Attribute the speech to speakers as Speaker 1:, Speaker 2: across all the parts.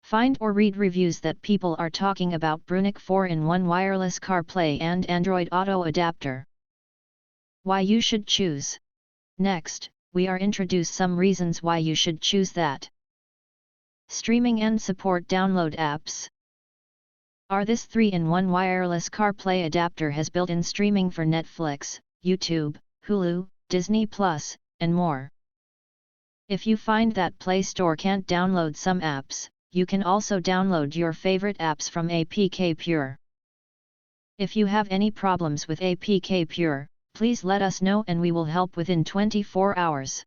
Speaker 1: Find or read reviews that people are talking about Bruynic 4-in-1 wireless CarPlay and Android Auto adapter. Why you should choose. Next, we are introduce some reasons why you should choose that. Streaming and support download apps. This 3-in-1 wireless CarPlay adapter has built-in streaming for Netflix, YouTube, Hulu, Disney+, and more. If you find that Play Store can't download some apps, you can also download your favorite apps from APK Pure. If you have any problems with APK Pure, please let us know and we will help within 24 hours.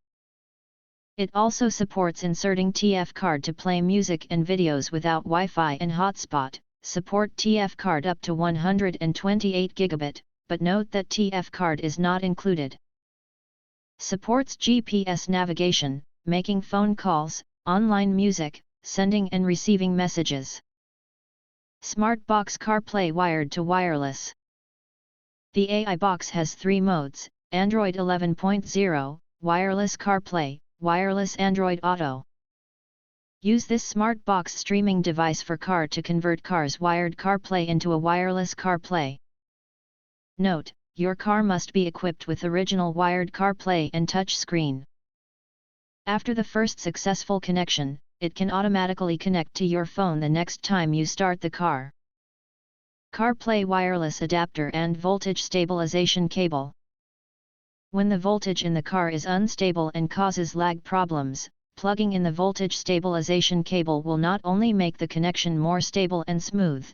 Speaker 1: It also supports inserting TF card to play music and videos without Wi-Fi and hotspot, support TF card up to 128 GB, but note that TF card is not included. Supports GPS navigation, making phone calls, online music, sending and receiving messages. Smart Box CarPlay wired to wireless. The AI box has 3 modes: Android 11.0, wireless CarPlay, wireless Android Auto. Use this smart box streaming device for car to convert car's wired CarPlay into a wireless CarPlay. Note: your car must be equipped with original wired CarPlay and touch screen. After the first successful connection, it can automatically connect to your phone the next time you start the car. CarPlay wireless adapter and voltage stabilization cable. When the voltage in the car is unstable and causes lag problems, plugging in the voltage stabilization cable will not only make the connection more stable and smooth,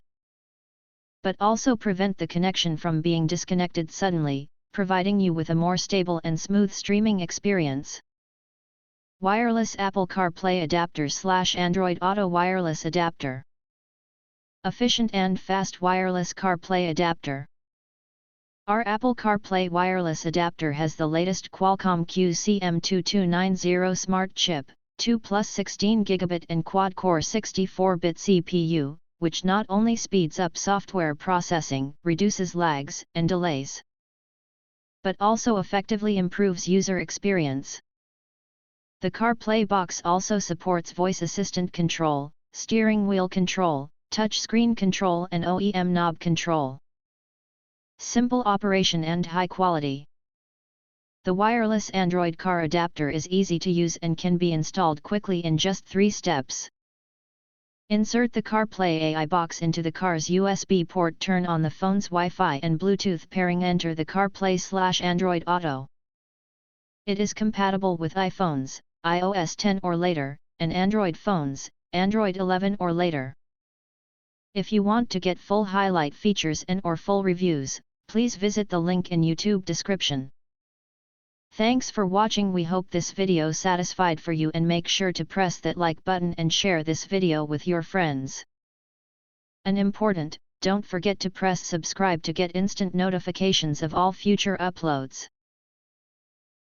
Speaker 1: but also prevent the connection from being disconnected suddenly, providing you with a more stable and smooth streaming experience. Wireless Apple CarPlay adapter / Android Auto wireless adapter. Efficient and fast wireless CarPlay adapter. Our Apple CarPlay wireless adapter has the latest Qualcomm QCM2290 smart chip, 2 plus 16 GB and quad-core 64-bit CPU, which not only speeds up software processing, reduces lags and delays, but also effectively improves user experience. The CarPlay box also supports voice assistant control, steering wheel control, touchscreen control and OEM knob control. Simple operation and high quality. The wireless Android car adapter is easy to use and can be installed quickly in just 3 steps. Insert the CarPlay AI box into the car's USB port, turn on the phone's Wi-Fi and Bluetooth pairing, enter the CarPlay / Android Auto. It is compatible with iPhones, iOS 10 or later, and Android phones, Android 11 or later. If you want to get full highlight features and/or full reviews, please visit the link in YouTube description. Thanks for watching. We hope this video satisfied for you, and make sure to press that like button and share this video with your friends. And important, don't forget to press subscribe to get instant notifications of all future uploads.